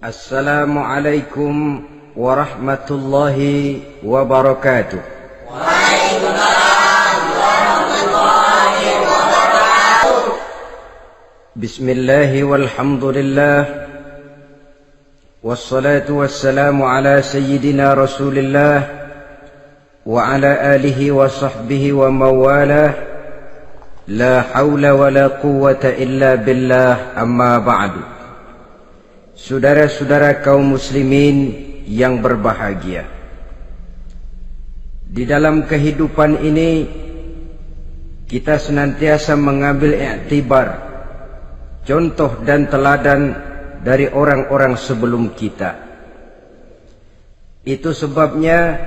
Assalamualaikum warahmatullahi wabarakatuh. Waalaikumsalam warahmatullahi wabarakatuh. Bismillahi walhamdulillah. Wassalatu wassalamu ala sayyidina Rasulillah wa ala alihi wa sahbihi wa mawalah. La hawla wa la quwwata illa billah, amma ba'du. Saudara-saudara kaum muslimin yang berbahagia, di dalam kehidupan ini kita senantiasa mengambil iktibar, contoh dan teladan dari orang-orang sebelum kita. Itu sebabnya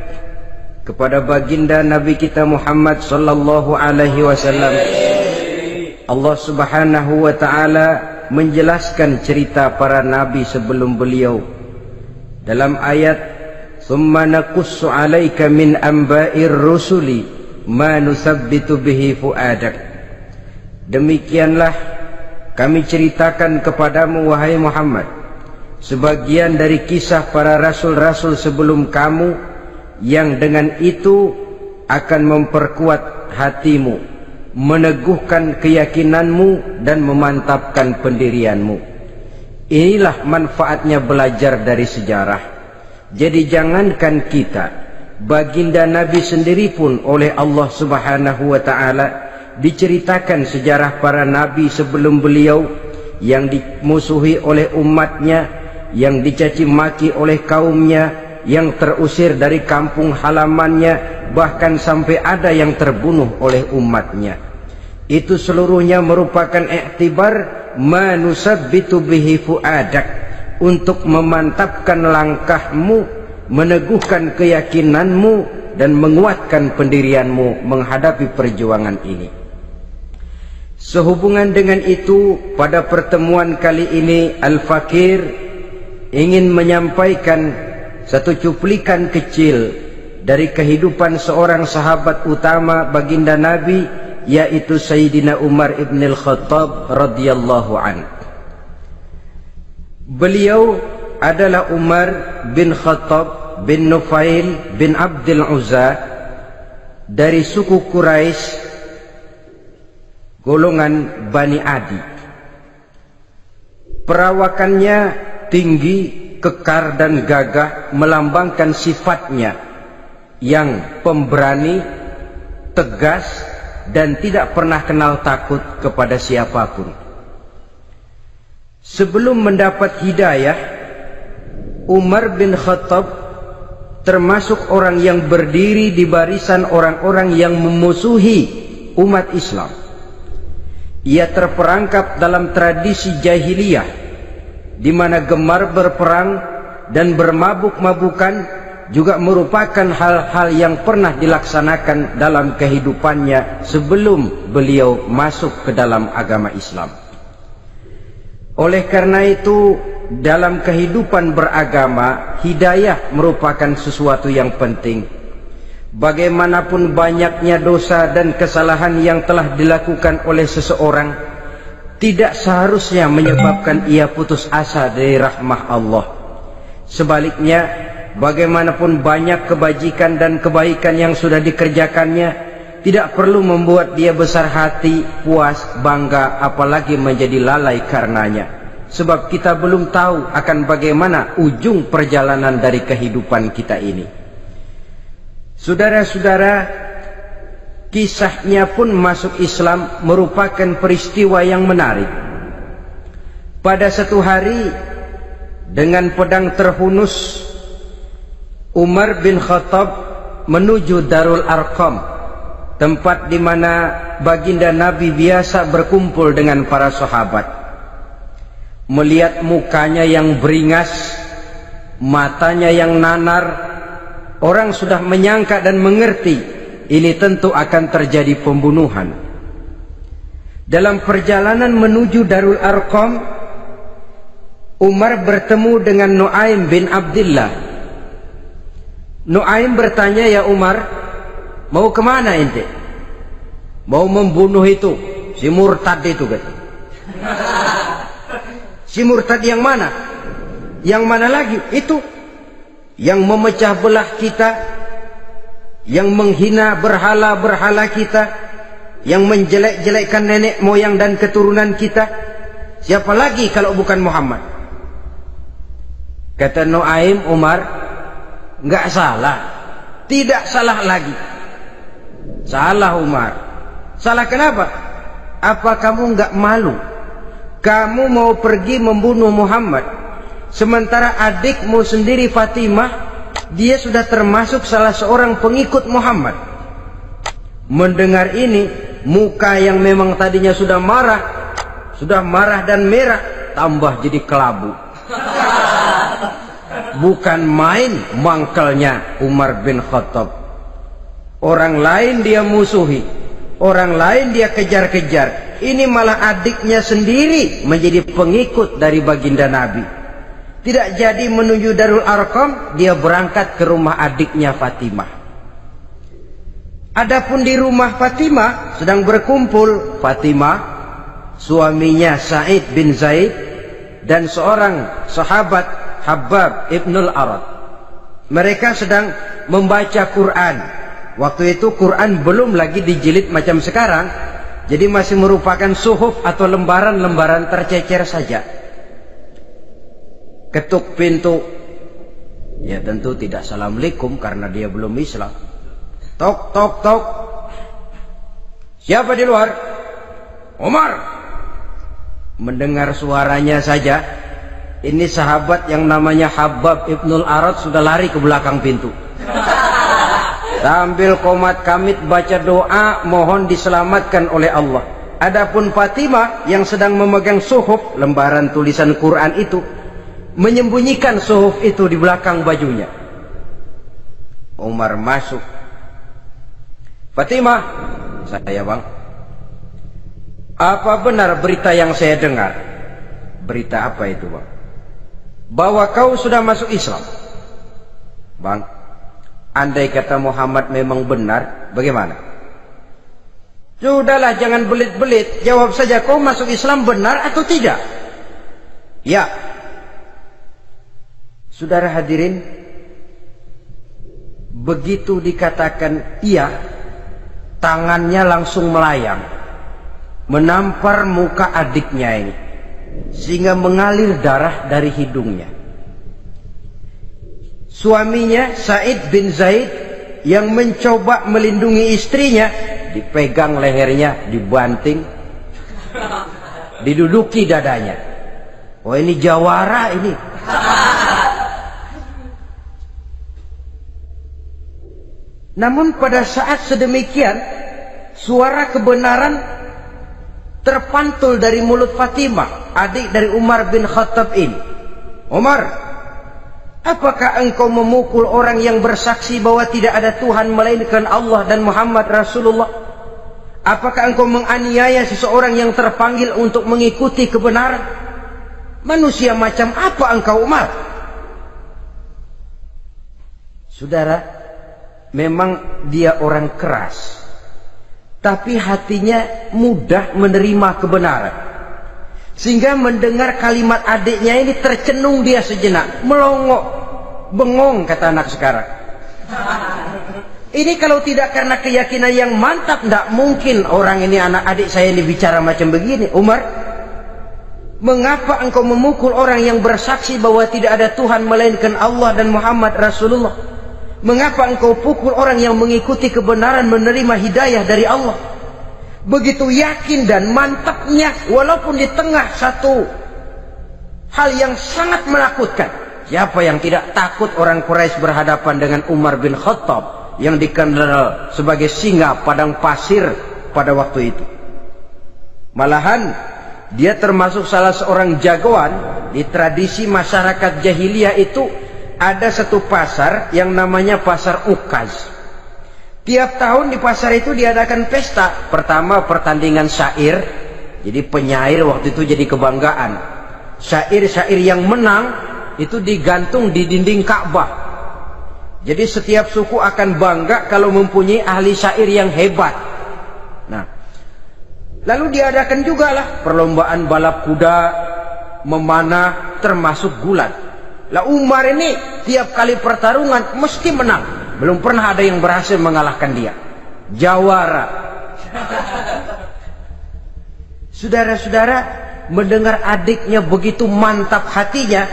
kepada baginda Nabi kita Muhammad sallallahu alaihi wasallam Allah Subhanahu wa taala menjelaskan cerita para nabi sebelum beliau dalam ayat "Tsumma naqussu 'alaika min amba'ir rusuli ma nusabbitu bihi fu'adak." Demikianlah kami ceritakan kepadamu wahai Muhammad sebagian dari kisah para rasul-rasul sebelum kamu yang dengan itu akan memperkuat hatimu, meneguhkan keyakinanmu dan memantapkan pendirianmu. Inilah manfaatnya belajar dari sejarah. Jadi jangankan kita, baginda Nabi sendiri pun oleh Allah Subhanahu wa taala diceritakan sejarah para nabi sebelum beliau yang dimusuhi oleh umatnya, yang dicaci maki oleh kaumnya, yang terusir dari kampung halamannya, bahkan sampai ada yang terbunuh oleh umatnya. Itu seluruhnya merupakan iktibar manusabbitu bihi fu'adak, untuk memantapkan langkahmu, meneguhkan keyakinanmu dan menguatkan pendirianmu menghadapi perjuangan ini. Sehubungan dengan itu, pada pertemuan kali ini Al-Fakir ingin menyampaikan satu cuplikan kecil dari kehidupan seorang sahabat utama baginda Nabi, yaitu Sayyidina Umar ibn al-Khattab radhiyallahu anhu. Beliau adalah Umar bin Khattab bin Nufail bin Abdul Uzza dari suku Quraisy golongan Bani Adi. Perawakannya tinggi, kekar dan gagah, melambangkan sifatnya yang pemberani, tegas, dan tidak pernah kenal takut kepada siapapun. Sebelum mendapat hidayah, Umar bin Khattab termasuk orang yang berdiri di barisan orang-orang yang memusuhi umat Islam. Ia terperangkap dalam tradisi jahiliyah, di mana gemar berperang dan bermabuk-mabukan juga merupakan hal-hal yang pernah dilaksanakan dalam kehidupannya sebelum beliau masuk ke dalam agama Islam. Oleh karena itu, dalam kehidupan beragama, hidayah merupakan sesuatu yang penting. Bagaimanapun banyaknya dosa dan kesalahan yang telah dilakukan oleh seseorang, tidak seharusnya menyebabkan ia putus asa dari rahmah Allah. Sebaliknya, bagaimanapun banyak kebajikan dan kebaikan yang sudah dikerjakannya, tidak perlu membuat dia besar hati, puas, bangga, apalagi menjadi lalai karenanya. Sebab kita belum tahu akan bagaimana ujung perjalanan dari kehidupan kita ini. Saudara-saudara, kisahnya pun masuk Islam merupakan peristiwa yang menarik. Pada satu hari, dengan pedang terhunus, Umar bin Khattab menuju Darul Arqam, tempat di mana baginda Nabi biasa berkumpul dengan para sahabat. Melihat mukanya yang beringas, matanya yang nanar, orang sudah menyangka dan mengerti ini tentu akan terjadi pembunuhan. Dalam perjalanan menuju Darul Arqam, Umar bertemu dengan Nuaim bin Abdullah. Nuaim bertanya, "Ya Umar, mau kemana ente?" "Mau membunuh itu, si murtad itu," kata. "Si murtad yang mana?" Yang mana lagi? Itu yang memecah belah kita, yang menghina berhala-berhala kita, yang menjelek-jelekkan nenek moyang dan keturunan kita. Siapa lagi kalau bukan Muhammad? Kata Nuaim Umar, enggak salah. Tidak salah lagi. Salah Umar. Salah kenapa? Apa kamu enggak malu? Kamu mau pergi membunuh Muhammad, sementara adikmu sendiri Fatimah, dia sudah termasuk salah seorang pengikut Muhammad. Mendengar ini, muka yang memang tadinya sudah marah dan merah, tambah jadi kelabu. Bukan main mangkelnya Umar bin Khattab. Orang lain dia musuhi, orang lain dia kejar-kejar. Ini malah adiknya sendiri menjadi pengikut dari baginda Nabi. Tidak jadi menuju Darul Arqam, dia berangkat ke rumah adiknya Fatimah. Adapun di rumah Fatimah sedang berkumpul Fatimah, suaminya Sa'id bin Zaid, dan seorang sahabat Habbab ibnul Arad. Mereka sedang membaca Quran. Waktu itu Quran belum lagi dijilid macam sekarang, jadi masih merupakan suhuf atau lembaran-lembaran tercecer saja. Ketuk pintu, ya tentu tidak assalamualaikum karena dia belum Islam. Tok tok tok. Siapa di luar? Umar. Mendengar suaranya saja, ini sahabat yang namanya Habbab ibnul Arad sudah lari ke belakang pintu. Sambil komat kamit baca doa mohon diselamatkan oleh Allah. Adapun Fatimah yang sedang memegang suhuf, lembaran tulisan Quran itu, menyembunyikan suhuf itu di belakang bajunya. Umar masuk. Fatimah, saya bang, apa benar berita yang saya dengar? Berita apa itu bang? Bahwa kau sudah masuk Islam. Bang, andai kata Muhammad memang benar, bagaimana? Sudahlah, jangan belit-belit. Jawab saja, kau masuk Islam benar atau tidak? Ya. Saudara hadirin, begitu dikatakan iya, tangannya langsung melayang, menampar muka adiknya ini, sehingga mengalir darah dari hidungnya. Suaminya Sa'id bin Zaid yang mencoba melindungi istrinya, dipegang lehernya, dibanting, diduduki dadanya. Oh, ini jawara ini. Namun pada saat sedemikian, suara kebenaran terpantul dari mulut Fatimah, adik dari Umar bin Khattab ini. Umar, apakah engkau memukul orang yang bersaksi bahwa tidak ada Tuhan melainkan Allah dan Muhammad Rasulullah? Apakah engkau menganiaya seseorang yang terpanggil untuk mengikuti kebenaran? Manusia macam apa engkau, Umar? Saudara, memang dia orang keras, tapi hatinya mudah menerima kebenaran. Sehingga mendengar kalimat adiknya ini tercenung dia sejenak, melongo, bengong kata anak sekarang. Ini kalau tidak karena keyakinan yang mantap, tidak mungkin orang ini, anak adik saya ini bicara macam begini. Umar, mengapa engkau memukul orang yang bersaksi bahwa tidak ada Tuhan melainkan Allah dan Muhammad Rasulullah? Mengapa engkau pukul orang yang mengikuti kebenaran, menerima hidayah dari Allah? Begitu yakin dan mantapnya, walaupun di tengah satu hal yang sangat menakutkan. Siapa yang tidak takut orang Quraisy berhadapan dengan Umar bin Khattab yang dikenal sebagai singa padang pasir pada waktu itu? Malahan dia termasuk salah seorang jagoan. Di tradisi masyarakat jahiliyah itu ada satu pasar yang namanya pasar Ukaz. Tiap tahun di pasar itu diadakan pesta. Pertama pertandingan syair. Jadi penyair waktu itu jadi kebanggaan. Syair-syair yang menang itu digantung di dinding Ka'bah. Jadi setiap suku akan bangga kalau mempunyai ahli syair yang hebat. Nah, lalu diadakan juga lah perlombaan balap kuda, memanah, termasuk gulat. Lah Umar ini tiap kali pertarungan mesti menang. Belum pernah ada yang berhasil mengalahkan dia. Jawara. Saudara-saudara, mendengar adiknya begitu mantap hatinya,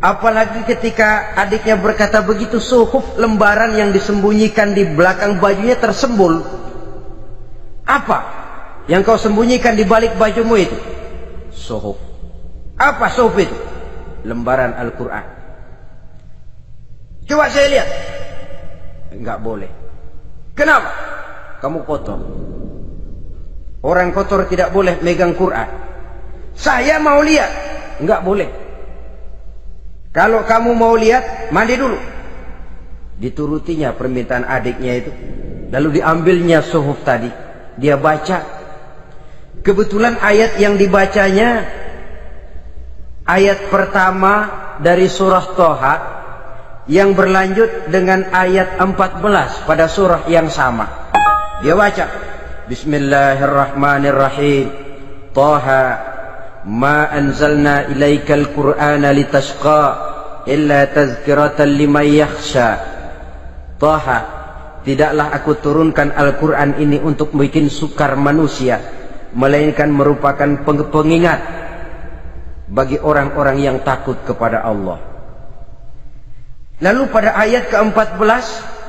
apalagi ketika adiknya berkata begitu, suhuf, lembaran yang disembunyikan di belakang bajunya tersembul. Apa yang kau sembunyikan di balik bajumu itu? Suhuf. Apa suhuf itu? Lembaran Al-Quran. Coba saya lihat. Enggak boleh. Kenapa? Kamu kotor. Orang kotor tidak boleh megang Quran. Saya mau lihat. Enggak boleh. Kalau kamu mau lihat, mandi dulu. Diturutinya permintaan adiknya itu. Lalu diambilnya suhuf tadi. Dia baca. Kebetulan ayat yang dibacanya ayat pertama dari surah Toha yang berlanjut dengan ayat 14 pada surah yang sama. Dia baca, Bismillahirrahmanirrahim. Toha ma anzalna ilaikal Qur'ana litashqa illa tazkiratan liman yakhsha. Toha, tidaklah aku turunkan Al-Quran ini untuk bikin sukar manusia, melainkan merupakan pengingat bagi orang-orang yang takut kepada Allah. Lalu pada ayat ke-14,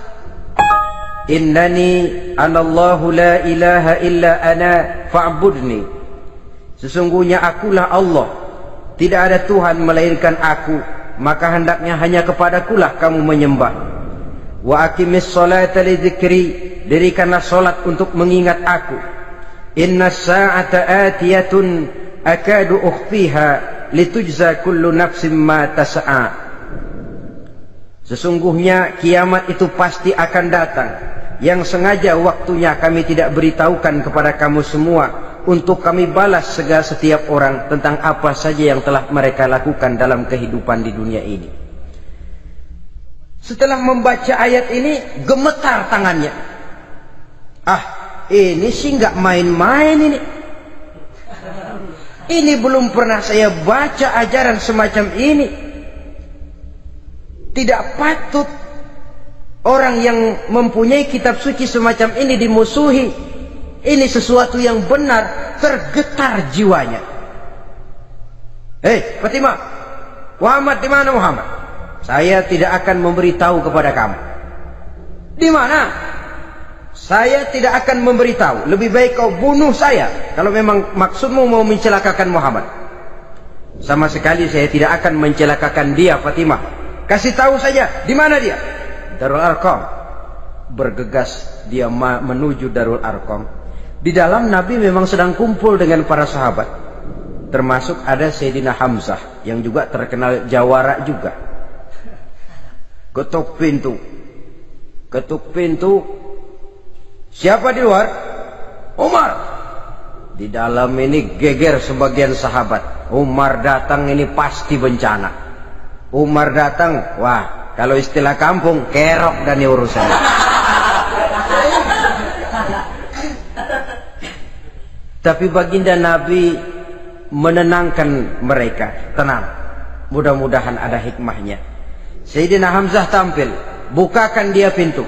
Innani anallahu la ilaha illa ana fa'budni. Sesungguhnya akulah Allah, tidak ada Tuhan melainkan aku, maka hendaknya hanya kepadakulah kamu menyembah. Wa aqimis sholata li dzikri, dirikanlah salat untuk mengingat aku. Inna sa'ata atiyatun akadu ukhfiha litujza kullu nafsim ma tas'a. Sesungguhnya kiamat itu pasti akan datang, yang sengaja waktunya kami tidak beritahukan kepada kamu semua, untuk kami balas segala setiap orang tentang apa saja yang telah mereka lakukan dalam kehidupan di dunia ini. Setelah membaca ayat ini, gemetar tangannya. Ah, ini sih nggak main-main ini. Ini belum pernah saya baca ajaran semacam ini. Tidak patut orang yang mempunyai kitab suci semacam ini dimusuhi. Ini sesuatu yang benar. Tergetar jiwanya. Hei Fatimah, Muhammad di mana Muhammad? Saya tidak akan memberitahu kepada kamu. Di mana? Saya tidak akan memberitahu. Lebih baik kau bunuh saya kalau memang maksudmu mau mencelakakan Muhammad. Sama sekali saya tidak akan mencelakakan dia, Fatimah. Kasih tahu saja di mana dia. Darul Arqam. Bergegas dia menuju Darul Arqam. Di dalam Nabi memang sedang kumpul dengan para sahabat, termasuk ada Sayyidina Hamzah yang juga terkenal jawara juga. Ketuk pintu. Ketuk pintu. Siapa di luar? Umar. Di dalam ini geger sebagian sahabat. Umar datang ini pasti bencana. Umar datang, wah, kalau istilah kampung, kerok dan urusan. Tapi baginda Nabi menenangkan mereka. Tenang, mudah-mudahan ada hikmahnya. Sayyidina Hamzah tampil, bukakan dia pintu.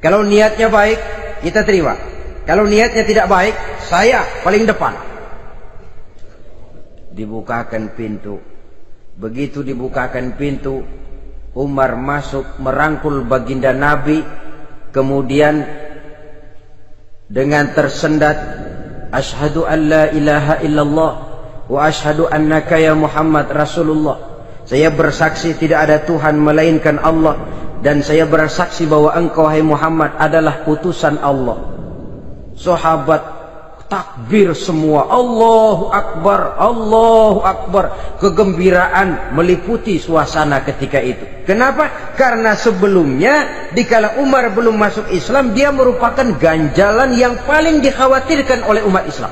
Kalau niatnya baik, kita terima. Kalau niatnya tidak baik, saya paling depan. Dibukakan pintu. Begitu dibukakan pintu, Umar masuk merangkul baginda Nabi. Kemudian dengan tersendat, Ashhadu an la ilaha illallah wa ashhadu annaka ya Muhammad Rasulullah. Saya bersaksi tidak ada Tuhan melainkan Allah, dan saya bersaksi bahwa engkau hai Muhammad adalah utusan Allah. Sahabat takbir semua, Allahu Akbar, Allahu Akbar. Kegembiraan meliputi suasana ketika itu. Kenapa? Karena sebelumnya dikala Umar belum masuk Islam, dia merupakan ganjalan yang paling dikhawatirkan oleh umat Islam.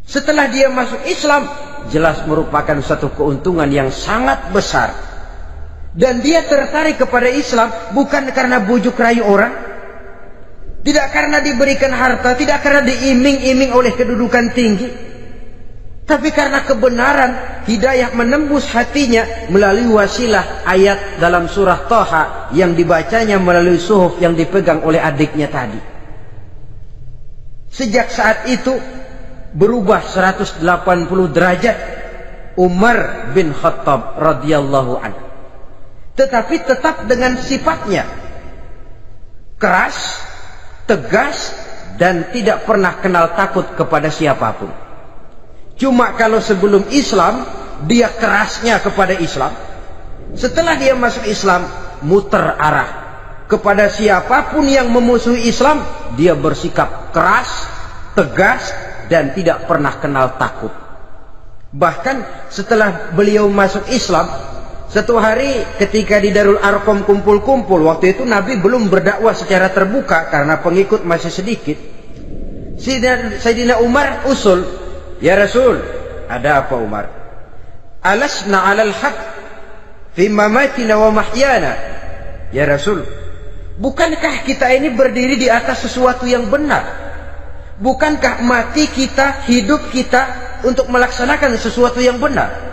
Setelah dia masuk Islam, jelas merupakan satu keuntungan yang sangat besar. Dan dia tertarik kepada Islam bukan karena bujuk rayu orang, tidak karena diberikan harta, tidak karena diiming-iming oleh kedudukan tinggi, Tapi karena kebenaran, hidayah menembus hatinya melalui wasilah ayat dalam surah Thaha yang dibacanya melalui suhuf yang dipegang oleh adiknya tadi. Sejak saat itu berubah 180 derajat Umar bin Khattab radhiyallahu anhu. Tetapi tetap dengan sifatnya keras, tegas, dan tidak pernah kenal takut kepada siapapun. Cuma kalau sebelum Islam dia kerasnya kepada Islam, setelah dia masuk Islam muter arah kepada siapapun yang memusuhi Islam, dia bersikap keras, tegas, dan tidak pernah kenal takut. Bahkan setelah beliau masuk Islam, satu hari ketika di Darul Arqam kumpul-kumpul, waktu itu Nabi belum berdakwah secara terbuka karena pengikut masih sedikit. Sayyidina Umar usul, "Ya Rasul, ada apa Umar? Alasna 'alal haq fi mamatina wa mahyana?" Ya Rasul, bukankah kita ini berdiri di atas sesuatu yang benar? Bukankah mati kita, hidup kita untuk melaksanakan sesuatu yang benar?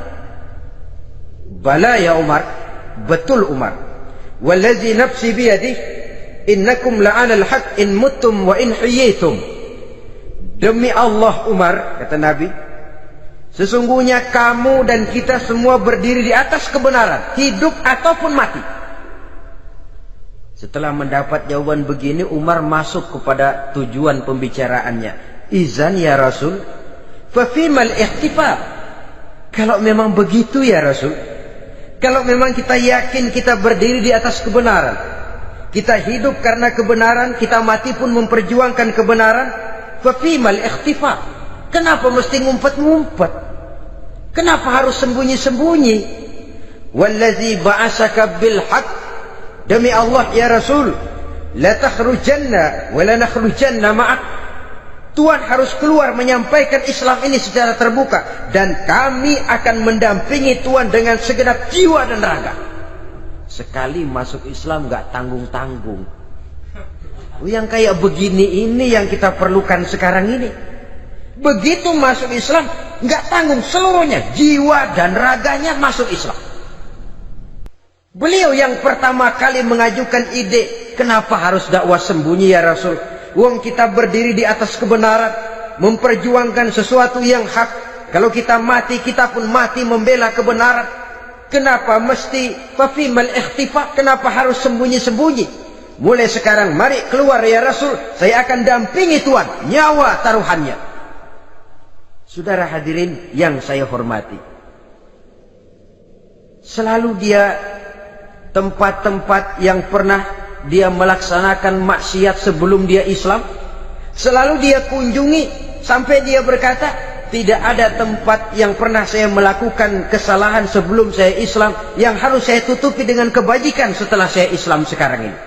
Bala ya Umar, betul Umar. Wallazi nafsi biyadih, innakum la'alal haq in muttum wa in hiyitum. Demi Allah Umar, kata Nabi, sesungguhnya kamu dan kita semua berdiri di atas kebenaran, hidup ataupun mati. Setelah mendapat jawaban begini, Umar masuk kepada tujuan pembicaraannya. Izan ya Rasul, fafimal ikhtifar. Kalau memang begitu ya Rasul, kalau memang kita yakin kita berdiri di atas kebenaran, kita hidup karena kebenaran, kita mati pun memperjuangkan kebenaran, fafimal ikhtifar. Kenapa mesti ngumpet-ngumpet? Kenapa harus sembunyi-sembunyi? Wallazi ba'asaka bil haq, demi Allah ya Rasul, la takhrujanna wa la nakhrujanna ma'ak. Tuhan harus keluar menyampaikan Islam ini secara terbuka, dan kami akan mendampingi Tuhan dengan segenap jiwa dan raga. Sekali masuk Islam gak tanggung-tanggung. Yang kayak begini ini yang kita perlukan sekarang ini. Begitu masuk Islam gak tanggung seluruhnya, jiwa dan raganya masuk Islam. Beliau yang pertama kali mengajukan ide, kenapa harus dakwah sembunyi ya Rasul? Wong kita berdiri di atas kebenaran, memperjuangkan sesuatu yang hak. Kalau kita mati, kita pun mati membela kebenaran. Kenapa mesti fafimal ikhtifa? Kenapa harus sembunyi-sembunyi? Mulai sekarang mari keluar ya Rasul, saya akan dampingi Tuhan, nyawa taruhannya. Saudara hadirin yang saya hormati, selalu dia tempat-tempat yang pernah dia melaksanakan maksiat sebelum dia Islam, selalu dia kunjungi sampai dia berkata, tidak ada tempat yang pernah saya melakukan kesalahan sebelum saya Islam yang harus saya tutupi dengan kebajikan setelah saya Islam sekarang ini.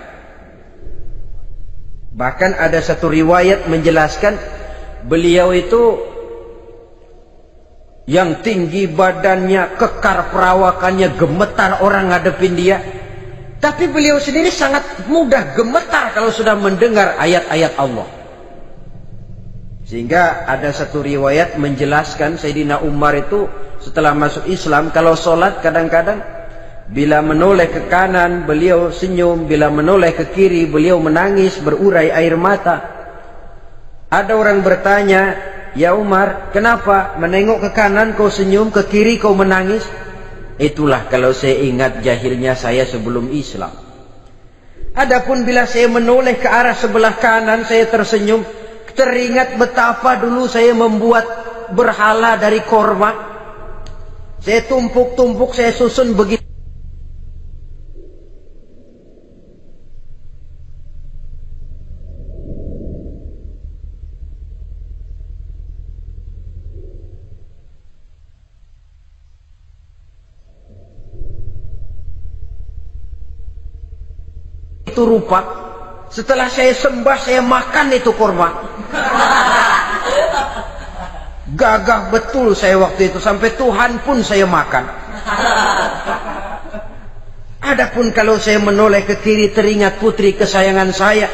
Bahkan ada satu riwayat menjelaskan beliau itu yang tinggi badannya, kekar perawakannya, gemetar orang ngadepin dia. Tapi beliau sendiri sangat mudah gemetar kalau sudah mendengar ayat-ayat Allah. Sehingga ada satu riwayat menjelaskan Sayyidina Umar itu setelah masuk Islam, kalau sholat kadang-kadang bila menoleh ke kanan beliau senyum, bila menoleh ke kiri beliau menangis berurai air mata. Ada orang bertanya, ya Umar, kenapa menengok ke kanan kau senyum, ke kiri kau menangis? Itulah kalau saya ingat jahilnya saya sebelum Islam. Adapun bila saya menoleh ke arah sebelah kanan saya tersenyum, teringat betapa dulu saya membuat berhala dari korma. Saya tumpuk-tumpuk, saya susun begitu. Itu rupa. Setelah saya sembah, saya makan itu korma. Gagah betul saya waktu itu, sampai Tuhan pun saya makan. Adapun kalau saya menoleh ke kiri, teringat putri kesayangan saya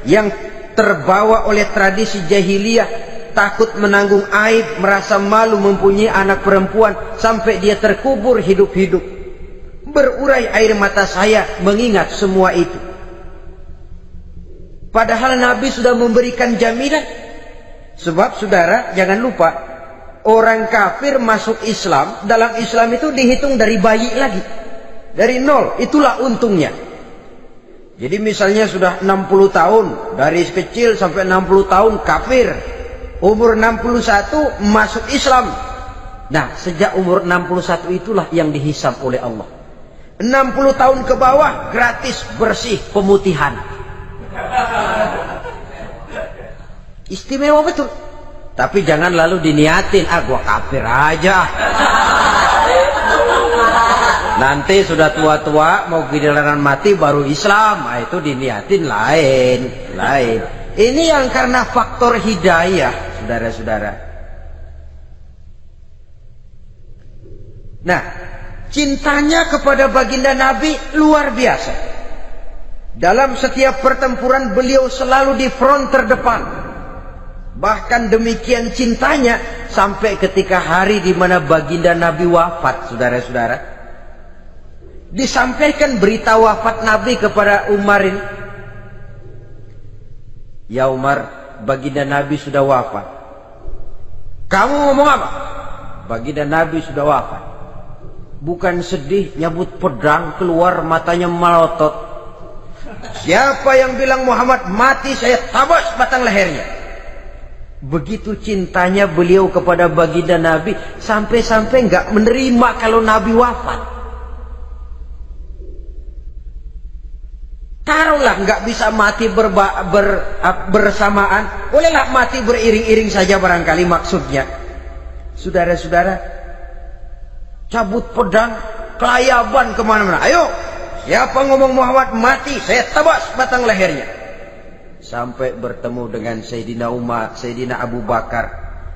yang terbawa oleh tradisi jahiliyah, takut menanggung aib, merasa malu mempunyai anak perempuan, sampai dia terkubur hidup-hidup. Berurai air mata saya mengingat semua itu. Padahal Nabi sudah memberikan jaminan. Sebab saudara, jangan lupa, orang kafir masuk Islam, dalam Islam itu dihitung dari bayi lagi. Dari nol, itulah untungnya. Jadi misalnya sudah 60 tahun, dari kecil sampai 60 tahun kafir. Umur 61 masuk Islam. Nah, sejak umur 61 itulah yang dihisab oleh Allah. 60 tahun ke bawah gratis bersih pemutihan. Istimewa betul. Tapi jangan lalu diniatin, gua kafir aja. Nanti sudah tua-tua mau giliran mati baru Islam. Nah, itu diniatin lain. Ini yang karena faktor hidayah, saudara-saudara. Nah, cintanya kepada baginda Nabi luar biasa. Dalam setiap pertempuran beliau selalu di front terdepan. Bahkan demikian cintanya sampai ketika hari di mana baginda Nabi wafat, saudara-saudara. Disampaikan berita wafat Nabi kepada Umar ini. Ya Umar, baginda Nabi sudah wafat. Kamu ngomong apa? Baginda Nabi sudah wafat. Bukan sedih, nyabut pedang, keluar matanya melotot. Siapa yang bilang Muhammad mati, saya tabas batang lehernya. Begitu cintanya beliau kepada baginda Nabi, sampai-sampai nggak menerima kalau Nabi wafat. Taruhlah nggak bisa mati bersamaan, bolehlah mati beriring-iring saja barangkali maksudnya. Saudara-saudara, cabut pedang, kelayaban kemana-mana. Ayo, siapa ngomong Muhammad mati, saya tabas batang lehernya. Sampai bertemu dengan Sayyidina Umar, Sayyidina Abu Bakar.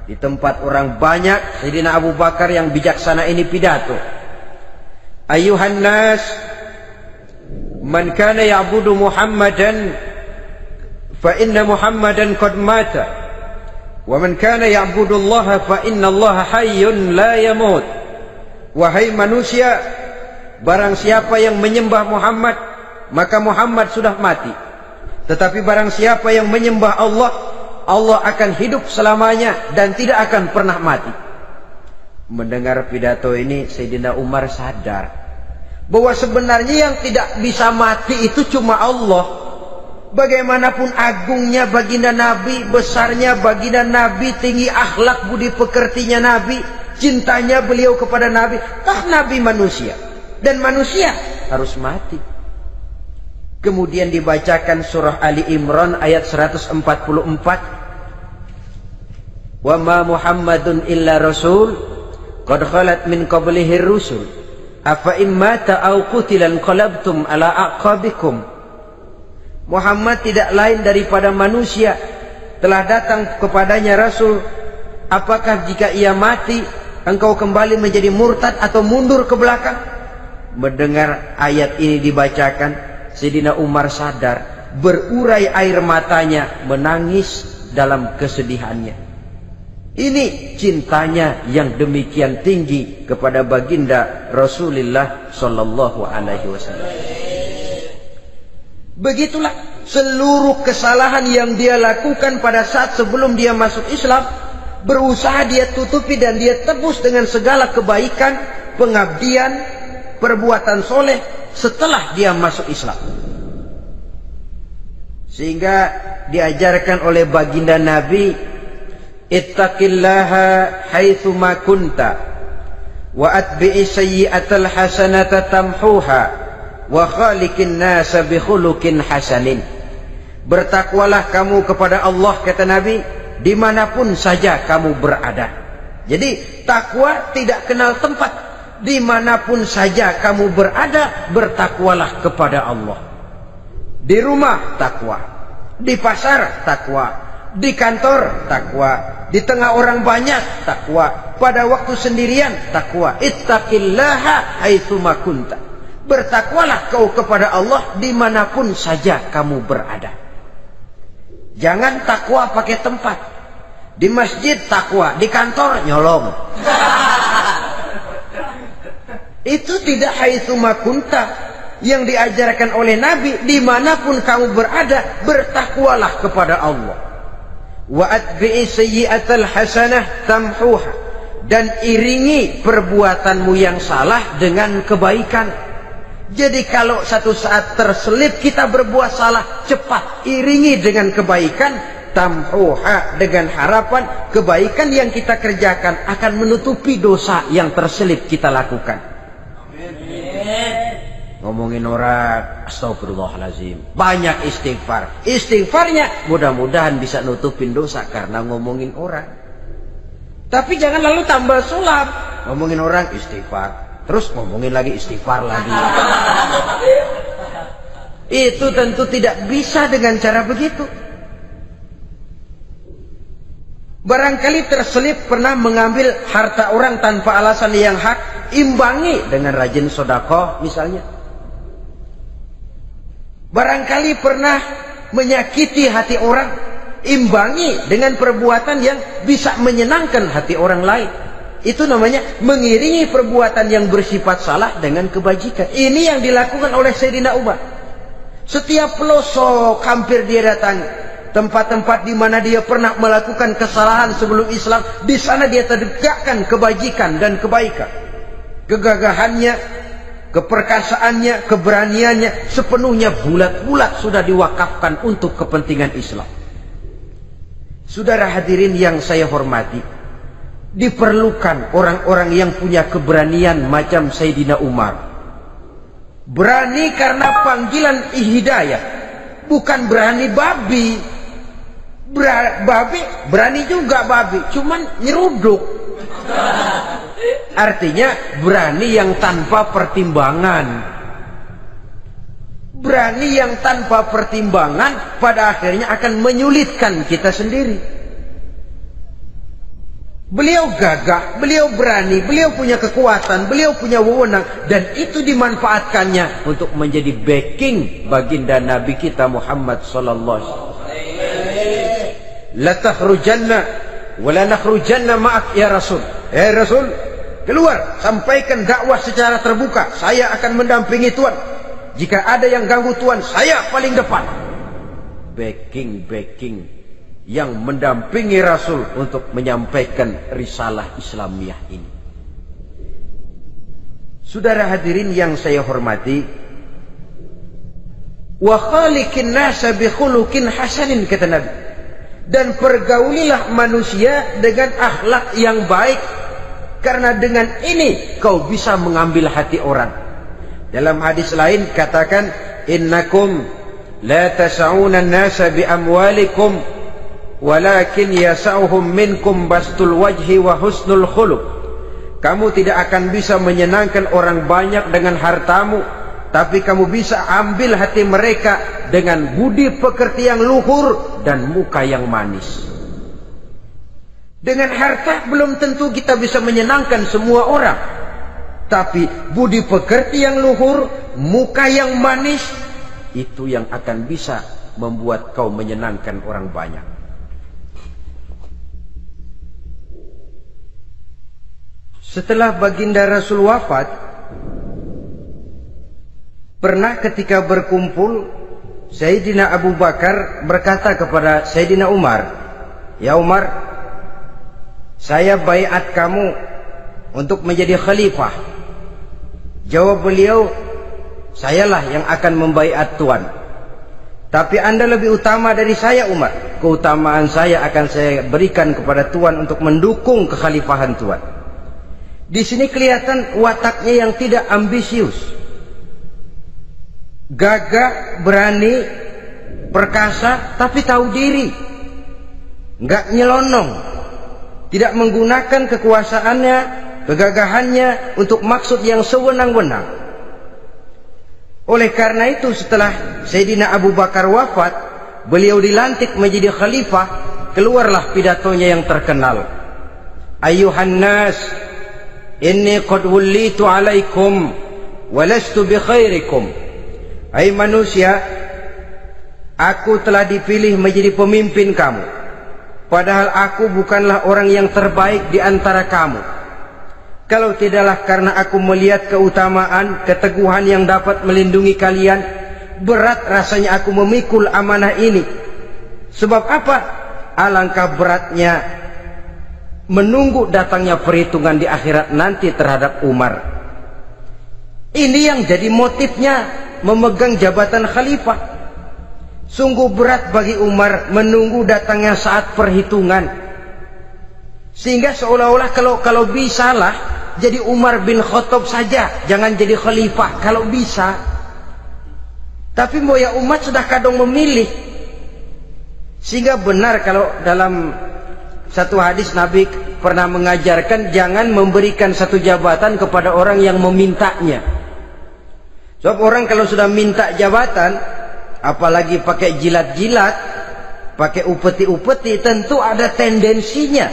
Di tempat orang banyak, Sayyidina Abu Bakar yang bijaksana ini pidato. Ayuhan nas, man kana ya'budu Muhammadan fa inna Muhammadan qad mata wa man kana ya'budu Allah fa inna Allah hayyun la yamut. Wahai manusia, barang siapa yang menyembah Muhammad, maka Muhammad sudah mati. Tetapi barang siapa yang menyembah Allah, Allah akan hidup selamanya dan tidak akan pernah mati. Mendengar pidato ini, Sayyidina Umar sadar bahwa sebenarnya yang tidak bisa mati itu cuma Allah. Bagaimanapun agungnya baginda Nabi, besarnya baginda Nabi, tinggi akhlak budi pekertinya Nabi, cintanya beliau kepada Nabi, Nabi manusia dan manusia harus mati. Kemudian dibacakan surah Ali Imran ayat 144. Wa ma Muhammadun illa rasul qad khalat min qablihi rusul afa immata aw qutilan qalabtum ala aqabikum. Muhammad tidak lain daripada manusia, telah datang kepadanya rasul. Apakah jika ia mati engkau kembali menjadi murtad atau mundur ke belakang? Mendengar ayat ini dibacakan, Sayyidina Umar sadar, berurai air matanya, menangis dalam kesedihannya. Ini cintanya yang demikian tinggi kepada baginda Rasulullah sallallahu alaihi wasallam. Begitulah seluruh kesalahan yang dia lakukan pada saat sebelum dia masuk Islam, berusaha dia tutupi dan dia tebus dengan segala kebaikan, pengabdian, perbuatan soleh setelah dia masuk Islam. Sehingga diajarkan oleh baginda Nabi, ittaqillaha haitsu ma kunta wa atbi'i sayyi'atal hasanata tamhuha wa khaliqin nasa bi khuluqin hasanin. Bertakwalah kamu kepada Allah, kata Nabi, dimanapun saja kamu berada. Jadi takwa tidak kenal tempat. Dimanapun saja kamu berada, bertakwalah kepada Allah. Di rumah takwa, di pasar takwa, di kantor takwa, di tengah orang banyak takwa, pada waktu sendirian takwa. Ittaqillaha haitsu ma kunta. Bertakwalah kau kepada Allah dimanapun saja kamu berada. Jangan takwa pakai tempat. Di masjid takwa, di kantor nyolong. Itu tidak haitsu makunta. Yang diajarkan oleh Nabi, dimanapun kamu berada, bertakwalah kepada Allah. Wa atbi'i sayyi'atal hasanah tamhuha, dan iringi perbuatanmu yang salah dengan kebaikan. Jadi kalau satu saat terselip kita berbuat salah, cepat iringi dengan kebaikan, tamhuha, dengan harapan kebaikan yang kita kerjakan akan menutupi dosa yang terselip kita lakukan. Ngomongin orang, astagfirullahaladzim, banyak istighfar. Istighfarnya mudah-mudahan bisa nutupin dosa karena ngomongin orang. Tapi jangan lalu tambah sulap. Ngomongin orang istighfar, terus ngomongin lagi istighfar lagi. Itu tentu tidak bisa dengan cara begitu. Barangkali terselip pernah mengambil harta orang tanpa alasan yang hak, imbangi dengan rajin sedekah misalnya. Barangkali pernah menyakiti hati orang, imbangi dengan perbuatan yang bisa menyenangkan hati orang lain. Itu namanya mengiringi perbuatan yang bersifat salah dengan kebajikan. Ini yang dilakukan oleh Sayyidina Umar. Setiap pelosok hampir dia datangi, tempat-tempat di mana dia pernah melakukan kesalahan sebelum Islam, di sana dia tegakkan kebajikan dan kebaikan. Kegagahannya, keperkasaannya, keberaniannya sepenuhnya bulat-bulat sudah diwakafkan untuk kepentingan Islam. Saudara hadirin yang saya hormati, diperlukan orang-orang yang punya keberanian macam Sayyidina Umar. Berani karena panggilan hidayah, bukan berani babi. Babi berani juga babi, cuman nyeruduk. Artinya berani yang tanpa pertimbangan. Berani yang tanpa pertimbangan pada akhirnya akan menyulitkan kita sendiri. Beliau gagah, beliau berani, beliau punya kekuatan, beliau punya wewenang, dan itu dimanfaatkannya untuk menjadi backing baginda Nabi kita Muhammad sallallahu alaihi wasallam. La takhrujanna wa la nakhrujanna ma'ak ya Rasul. Rasul, keluar, sampaikan dakwah secara terbuka. Saya akan mendampingi Tuhan. Jika ada yang ganggu Tuhan, saya paling depan. Backing yang mendampingi Rasul untuk menyampaikan risalah Islamiyah ini. Saudara hadirin yang saya hormati, wa khaliqin nasa bi khuluqin hasanin, kata Nabi. Dan pergaulilah manusia dengan akhlak yang baik, karena dengan ini kau bisa mengambil hati orang. Dalam hadis lain katakan, innakum la tas'una an-nasa bi amwalikum walakin yas'uhum minkum bastul wajhi wa husnul khuluq. Kamu tidak akan bisa menyenangkan orang banyak dengan hartamu, tapi kamu bisa ambil hati mereka dengan budi pekerti yang luhur dan muka yang manis. Dengan harta belum tentu kita bisa menyenangkan semua orang, tapi budi pekerti yang luhur, muka yang manis, itu yang akan bisa membuat kau menyenangkan orang banyak. Setelah baginda Rasul wafat, pernah ketika berkumpul, Sayyidina Abu Bakar berkata kepada Sayyidina Umar, "Ya Umar, saya baiat kamu untuk menjadi khalifah." Jawab beliau, "Sayalah yang akan membaiat Tuan. Tapi Anda lebih utama dari saya Umar. Keutamaan saya akan saya berikan kepada Tuan untuk mendukung kekhalifahan Tuan." Di sini kelihatan wataknya yang tidak ambisius. Gagah, berani, perkasa, tapi tahu diri. Enggak nyelonong. Tidak menggunakan kekuasaannya, kegagahannya untuk maksud yang sewenang-wenang. Oleh karena itu setelah Sayyidina Abu Bakar wafat, beliau dilantik menjadi khalifah, keluarlah pidatonya yang terkenal. Ayuhan nas, inni qad wullitu alaikum walastu bi khairikum. Hai manusia, aku telah dipilih menjadi pemimpin kamu, padahal aku bukanlah orang yang terbaik di antara kamu. Kalau tidaklah karena aku melihat keutamaan, keteguhan yang dapat melindungi kalian, berat rasanya aku memikul amanah ini. Sebab apa? Alangkah beratnya menunggu datangnya perhitungan di akhirat nanti terhadap Umar. Ini yang jadi motifnya memegang jabatan khalifah. Sungguh berat bagi Umar menunggu datangnya saat perhitungan, sehingga seolah-olah kalau bisalah jadi Umar bin Khattab saja, jangan jadi khalifah kalau bisa. Tapi moya umat sudah kadang memilih. Sehingga benar kalau dalam satu hadis Nabi pernah mengajarkan jangan memberikan satu jabatan kepada orang yang memintanya. Sebab orang kalau sudah minta jabatan, apalagi pakai jilat-jilat, pakai upeti-upeti, tentu ada tendensinya.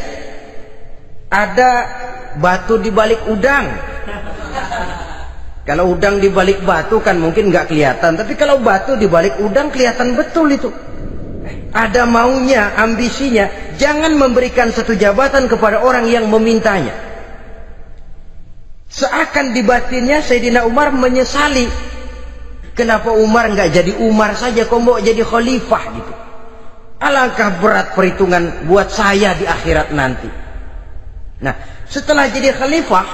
Ada batu di balik udang. Kalau udang di balik batu kan mungkin nggak kelihatan, tapi kalau batu di balik udang kelihatan betul itu. Ada maunya, ambisinya. Jangan memberikan satu jabatan kepada orang yang memintanya. Seakan di batinnya Sayyidina Umar menyesali, kenapa Umar nggak jadi Umar saja, kok mau jadi khalifah gitu. Alangkah berat perhitungan buat saya di akhirat nanti. Nah, setelah jadi khalifah,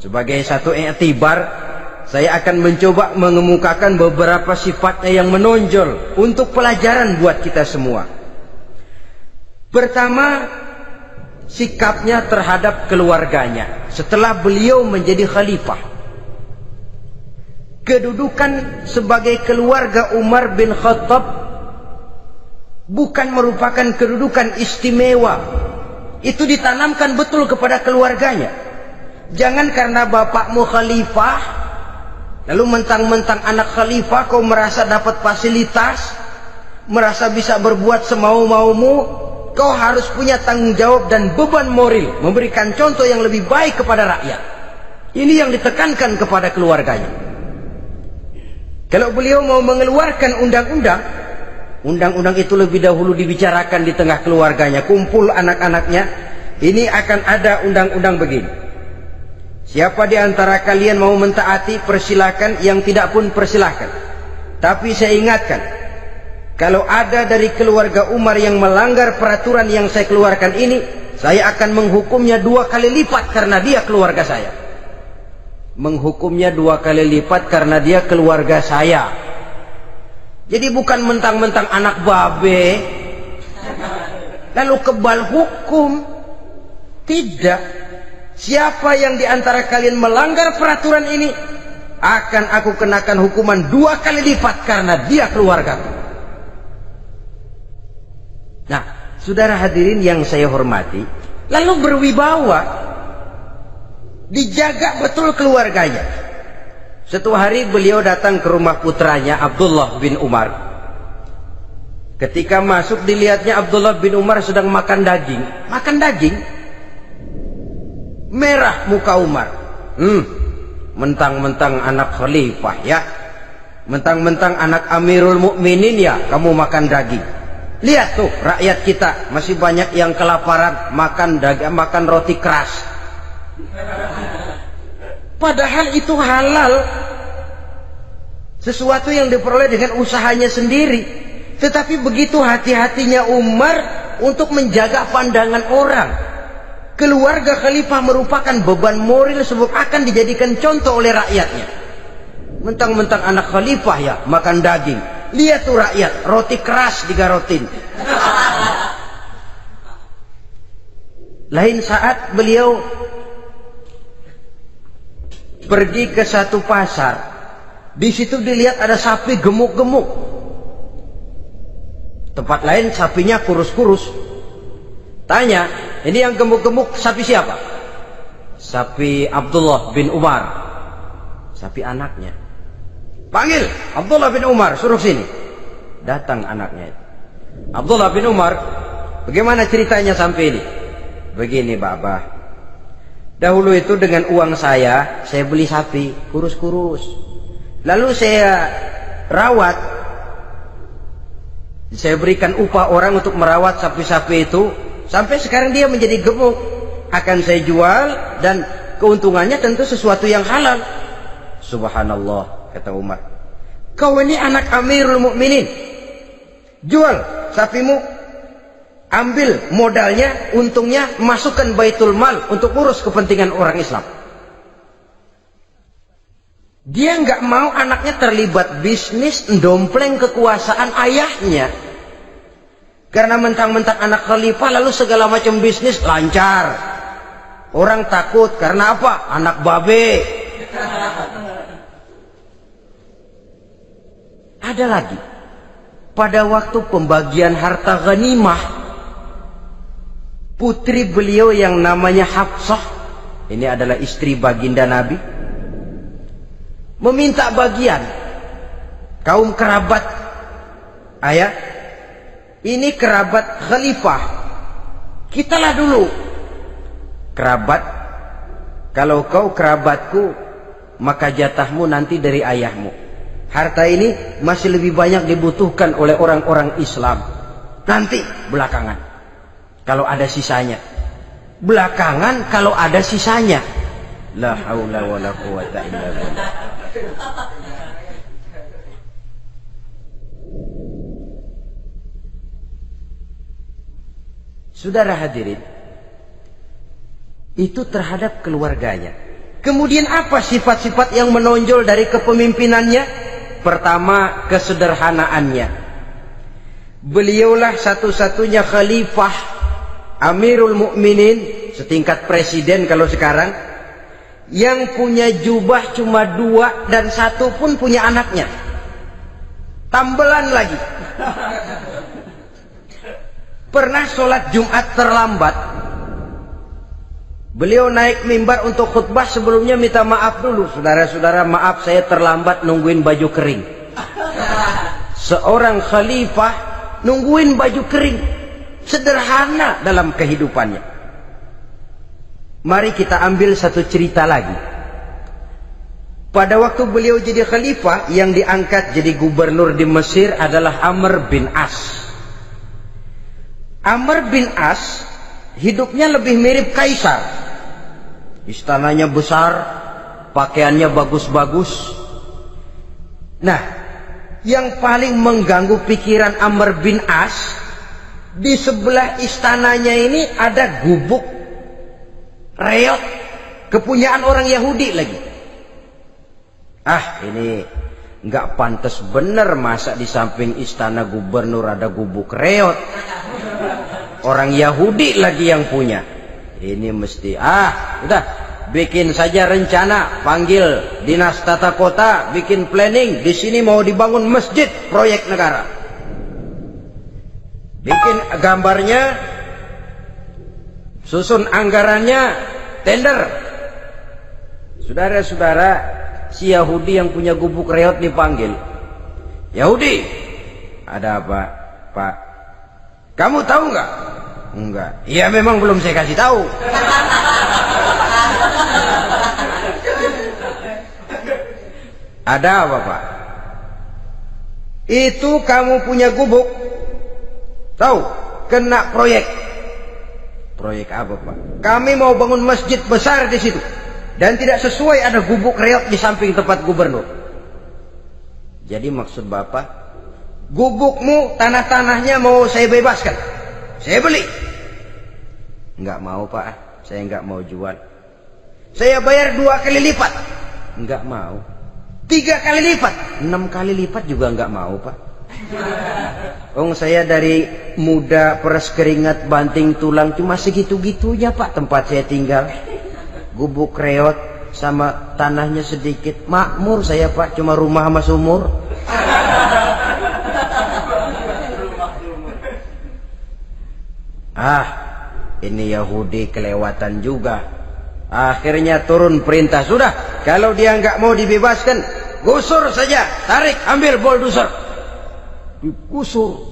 sebagai satu i'tibar, saya akan mencoba mengemukakan beberapa sifatnya yang menonjol untuk pelajaran buat kita semua. Pertama, sikapnya terhadap keluarganya setelah beliau menjadi khalifah. Kedudukan sebagai keluarga Umar bin Khattab bukan merupakan kedudukan istimewa. Itu ditanamkan betul kepada keluarganya. Jangan karena bapakmu khalifah, lalu mentang-mentang anak khalifah kau merasa dapat fasilitas, merasa bisa berbuat semau-maumu. Kau harus punya tanggung jawab dan beban moral, memberikan contoh yang lebih baik kepada rakyat. Ini yang ditekankan kepada keluarganya. Kalau beliau mau mengeluarkan undang-undang, undang-undang itu lebih dahulu dibicarakan di tengah keluarganya, kumpul anak-anaknya. Ini akan ada undang-undang begini. Siapa di antara kalian mau mentaati, persilakan. Yang tidak pun persilakan. Tapi saya ingatkan, kalau ada dari keluarga Umar yang melanggar peraturan yang saya keluarkan ini, saya akan menghukumnya 2 kali lipat karena dia keluarga saya. Menghukumnya 2 kali lipat karena dia keluarga saya. Jadi bukan mentang-mentang anak babe lalu kebal hukum. Tidak. Siapa yang diantara kalian melanggar peraturan ini, akan aku kenakan hukuman 2 kali lipat karena dia keluargaku. Nah, saudara hadirin yang saya hormati, lalu berwibawa, dijaga betul keluarganya. Suatu hari beliau datang ke rumah putranya Abdullah bin Umar. Ketika masuk dilihatnya Abdullah bin Umar sedang makan daging. Makan daging. Merah muka Umar. Mentang-mentang anak khalifah ya, mentang-mentang anak Amirul Mukminin ya, kamu makan daging. Lihat tuh rakyat kita masih banyak yang kelaparan, makan daging, makan roti keras. Padahal itu halal, sesuatu yang diperoleh dengan usahanya sendiri. Tetapi begitu hati-hatinya Umar untuk menjaga pandangan orang. Keluarga khalifah merupakan beban moral sebab akan dijadikan contoh oleh rakyatnya. Mentang-mentang anak khalifah ya makan daging. Lihat tuh rakyat, roti keras digarotin. Lain saat beliau pergi ke satu pasar. Di situ dilihat ada sapi gemuk-gemuk. Tempat lain sapinya kurus-kurus. Tanya, ini yang gemuk-gemuk sapi siapa? Sapi Abdullah bin Umar. Sapi anaknya. Panggil Abdullah bin Umar, suruh sini. Datang anaknya. Abdullah bin Umar, bagaimana ceritanya sampai ini? Begini, Bapak. Dahulu itu dengan uang saya beli sapi kurus-kurus. Lalu saya rawat. Saya berikan upah orang untuk merawat sapi-sapi itu. Sampai sekarang dia menjadi gemuk. Akan saya jual dan keuntungannya tentu sesuatu yang halal. Subhanallah, kata Umar. Kau ini anak Amirul Mukminin. Jual sapimu. Ambil modalnya, untungnya, masukkan Baitul Mal untuk urus kepentingan orang Islam. Dia nggak mau anaknya terlibat bisnis, dompleng kekuasaan ayahnya. Karena mentang-mentang anak khalifah lalu segala macam bisnis lancar. Orang takut karena apa? Anak babe. Ada lagi. Pada waktu pembagian harta ghanimah, putri beliau yang namanya Hafsah, ini adalah istri baginda Nabi, meminta bagian. Kaum kerabat ayah, ini kerabat khalifah, kitalah dulu kerabat. Kalau kau kerabatku, maka jatahmu nanti dari ayahmu. Harta ini masih lebih banyak dibutuhkan oleh orang-orang Islam. Nanti belakangan kalau ada sisanya. Belakangan kalau ada sisanya. La haula wala quwata illa billah. Saudara hadirin, itu terhadap keluarganya. Kemudian apa sifat-sifat yang menonjol dari kepemimpinannya? Pertama, kesederhanaannya. Beliaulah satu-satunya khalifah, Amirul Mukminin, setingkat presiden kalau sekarang, yang punya jubah cuma 2 dan 1 pun punya anaknya. Tambelan lagi. Pernah sholat Jumat terlambat. Beliau naik mimbar untuk khutbah, sebelumnya minta maaf dulu. Saudara-saudara, maaf saya terlambat nungguin baju kering. Seorang khalifah nungguin baju kering. Sederhana dalam kehidupannya. Mari kita ambil satu cerita lagi. Pada waktu beliau jadi khalifah, yang diangkat jadi gubernur di Mesir adalah Amr bin As. Amr bin As hidupnya lebih mirip kaisar. Istananya besar, pakaiannya bagus-bagus. Nah, yang paling mengganggu pikiran Amr bin As, di sebelah istananya ini ada gubuk reot, kepunyaan orang Yahudi lagi. Ah, ini nggak pantas bener, masa di samping istana gubernur ada gubuk reot. Orang Yahudi lagi yang punya. Ini mesti, udah, bikin saja rencana, panggil dinas tata kota, bikin planning. Di sini mau dibangun masjid, proyek negara. Bikin gambarnya, susun anggarannya, tender. Saudara-saudara, si Yahudi yang punya gubuk reot dipanggil. Yahudi, ada apa, Pak? Kamu tahu nggak? Enggak. Iya, memang belum saya kasih tahu. Ada apa, Pak? Itu kamu punya gubuk. Tahu? Kena proyek. Proyek apa, Pak? Kami mau bangun masjid besar di situ. Dan tidak sesuai ada gubuk reot di samping tempat gubernur. Jadi maksud Bapak, gubukmu, tanah-tanahnya mau saya bebaskan. Saya beli. Enggak mau, Pak. Saya enggak mau jual. Saya bayar 2 kali lipat. Enggak mau. 3 kali lipat. 6 kali lipat juga enggak mau, Pak. Saya dari muda peres keringat banting tulang cuma segitu-gitunya, Pak, tempat saya tinggal. Gubuk reot sama tanahnya sedikit. Makmur saya, Pak, cuma rumah sama sumur. Ini Yahudi kelewatan juga. Akhirnya turun perintah, sudah, kalau dia nggak mau dibebaskan, gusur saja, tarik, ambil bulldozer. Digusur.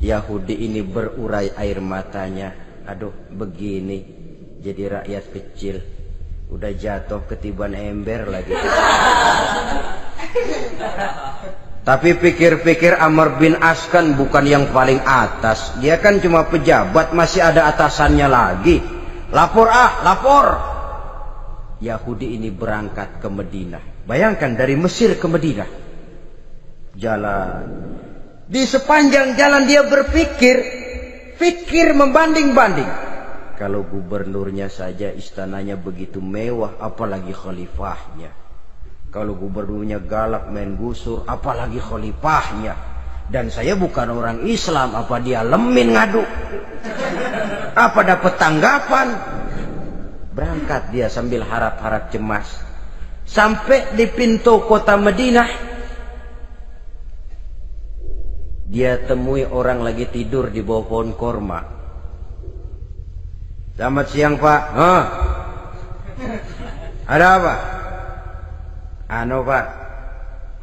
Yahudi ini berurai air matanya. Aduh, begini jadi rakyat kecil, udah jatuh ketiban ember lagi. Tapi pikir-pikir Amr bin As kan bukan yang paling atas. Dia kan cuma pejabat, masih ada atasannya lagi. Lapor lapor. Yahudi ini berangkat ke Madinah. Bayangkan dari Mesir ke Madinah. Jalan. Di sepanjang jalan dia pikir membanding-banding. Kalau gubernurnya saja istananya begitu mewah, apalagi khalifahnya. Kalau gubernurnya galak main gusur, apalagi khalifahnya. Dan saya bukan orang Islam, apa dia lemin ngadu? Apa dapat tanggapan? Berangkat dia sambil harap-harap cemas. Sampai di pintu kota Madinah, dia temui orang lagi tidur di bawah pohon korma. Selamat siang Pak. Ada apa? Pak.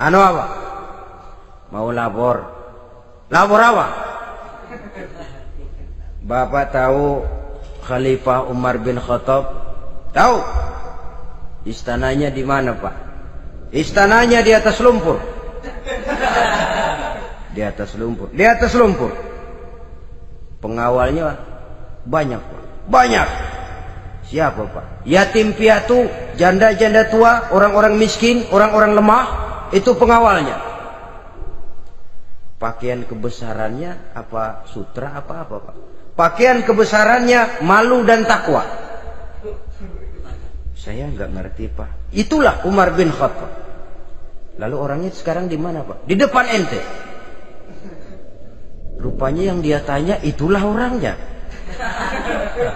Apa? Mau lapor. Lapor apa? Bapak tahu Khalifah Umar bin Khattab? Tahu? Istananya di mana Pak? Istananya di atas lumpur. Di atas lumpur. Di atas lumpur. Pengawalnya banyak Pak. Banyak. Siapa Pak? Yatim piatu, janda-janda tua, orang-orang miskin, orang-orang lemah, itu pengawalnya. Pakaian kebesarannya apa sutra apa Pak? Pakaian kebesarannya malu dan takwa. Saya nggak ngerti Pak. Itulah Umar bin Khattab. Lalu orangnya sekarang di mana Pak? Di depan ente. Rupanya yang dia tanya itulah orangnya.